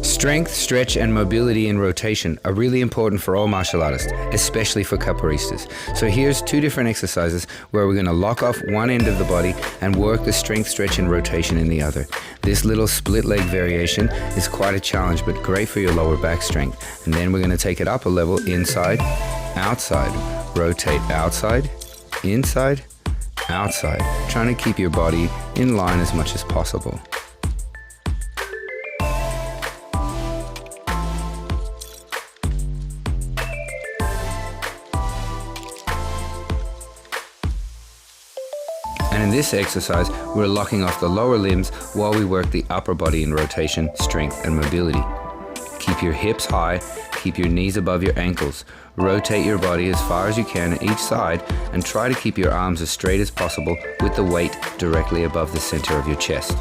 Strength, stretch, and mobility in rotation are really important for all martial artists, especially for capoeiristas. So here's two different exercises where we're going to lock off one end of the body and work the strength, stretch, and rotation in the other. This little split leg variation is quite a challenge, but great for your lower back strength. And then we're going to take it up a level, inside, outside, rotate outside, inside, outside, trying to keep your body in line as much as possible. And in this exercise, we're locking off the lower limbs while we work the upper body in rotation, strength, and mobility. Keep your hips high, keep your knees above your ankles. Rotate your body as far as you can at each side and try to keep your arms as straight as possible with the weight directly above the center of your chest.